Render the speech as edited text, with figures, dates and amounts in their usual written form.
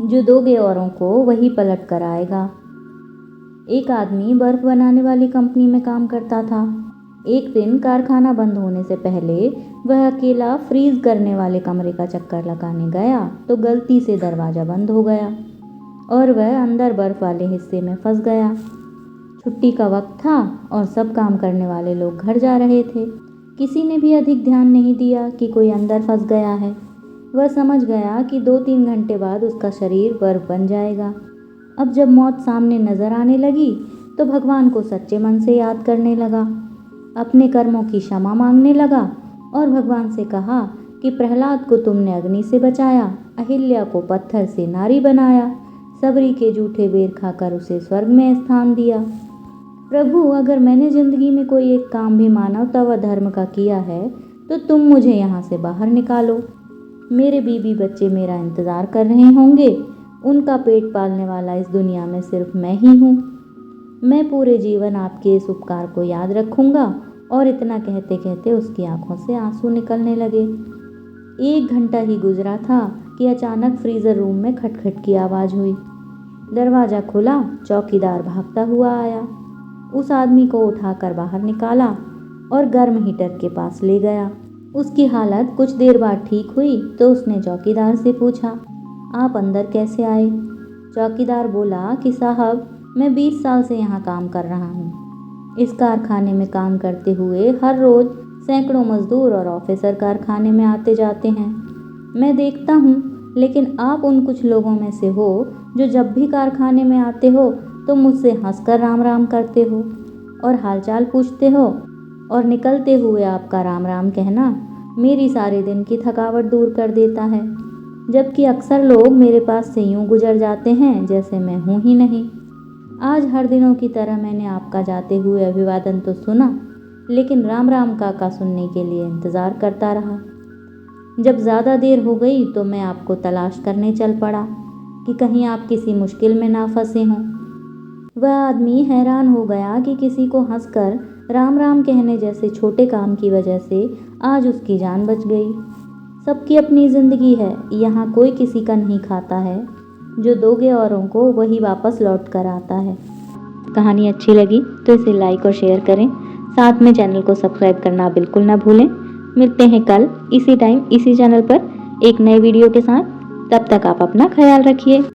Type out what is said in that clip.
जो दोगे औरों को वही पलट कर आएगा। एक आदमी बर्फ बनाने वाली कंपनी में काम करता था। एक दिन कारखाना बंद होने से पहले वह अकेला फ्रीज करने वाले कमरे का चक्कर लगाने गया तो गलती से दरवाज़ा बंद हो गया और वह अंदर बर्फ वाले हिस्से में फंस गया। छुट्टी का वक्त था और सब काम करने वाले लोग घर जा रहे थे। किसी ने भी अधिक ध्यान नहीं दिया कि कोई अंदर फंस गया है। वह समझ गया कि 2-3 घंटे बाद उसका शरीर बर्फ बन जाएगा। अब जब मौत सामने नजर आने लगी तो भगवान को सच्चे मन से याद करने लगा, अपने कर्मों की क्षमा मांगने लगा और भगवान से कहा कि प्रहलाद को तुमने अग्नि से बचाया, अहिल्या को पत्थर से नारी बनाया, सबरी के जूठे बेर खाकर उसे स्वर्ग में स्थान दिया। प्रभु, अगर मैंने जिंदगी में कोई एक काम भी मानवता व धर्म का किया है तो तुम मुझे यहाँ से बाहर निकालो। मेरे बीबी बच्चे मेरा इंतज़ार कर रहे होंगे, उनका पेट पालने वाला इस दुनिया में सिर्फ मैं ही हूँ। मैं पूरे जीवन आपके इस उपकार को याद रखूँगा। और इतना कहते कहते उसकी आंखों से आंसू निकलने लगे। 1 घंटा ही गुजरा था कि अचानक फ्रीज़र रूम में खटखट की आवाज़ हुई। दरवाज़ा खुला, चौकीदार भागता हुआ आया, उस आदमी को उठाकर बाहर निकाला और गर्म हीटर के पास ले गया। उसकी हालत कुछ देर बाद ठीक हुई तो उसने चौकीदार से पूछा, आप अंदर कैसे आए? चौकीदार बोला कि साहब, मैं 20 साल से यहाँ काम कर रहा हूँ। इस कारखाने में काम करते हुए हर रोज़ सैकड़ों मजदूर और ऑफिसर कारखाने में आते जाते हैं। मैं देखता हूँ, लेकिन आप उन कुछ लोगों में से हो जो जब भी कारखाने में आते हो तो मुझसे हंसकर राम राम करते हो और हालचाल पूछते हो, और निकलते हुए आपका राम राम कहना मेरी सारे दिन की थकावट दूर कर देता है। जबकि अक्सर लोग मेरे पास से यूं गुजर जाते हैं जैसे मैं हूं ही नहीं। आज हर दिनों की तरह मैंने आपका जाते हुए अभिवादन तो सुना, लेकिन राम राम काका सुनने के लिए इंतज़ार करता रहा। जब ज़्यादा देर हो गई तो मैं आपको तलाश करने चल पड़ा कि कहीं आप किसी मुश्किल में ना फंसे हों। वह आदमी हैरान हो गया कि किसी को हंसकर राम राम कहने जैसे छोटे काम की वजह से आज उसकी जान बच गई। सबकी अपनी ज़िंदगी है, यहाँ कोई किसी का नहीं खाता है। जो दोगे औरों को वही वापस लौट कर आता है। कहानी अच्छी लगी तो इसे लाइक और शेयर करें, साथ में चैनल को सब्सक्राइब करना बिल्कुल ना भूलें। मिलते हैं कल इसी टाइम इसी चैनल पर एक नए वीडियो के साथ। तब तक आप अपना ख्याल रखिए।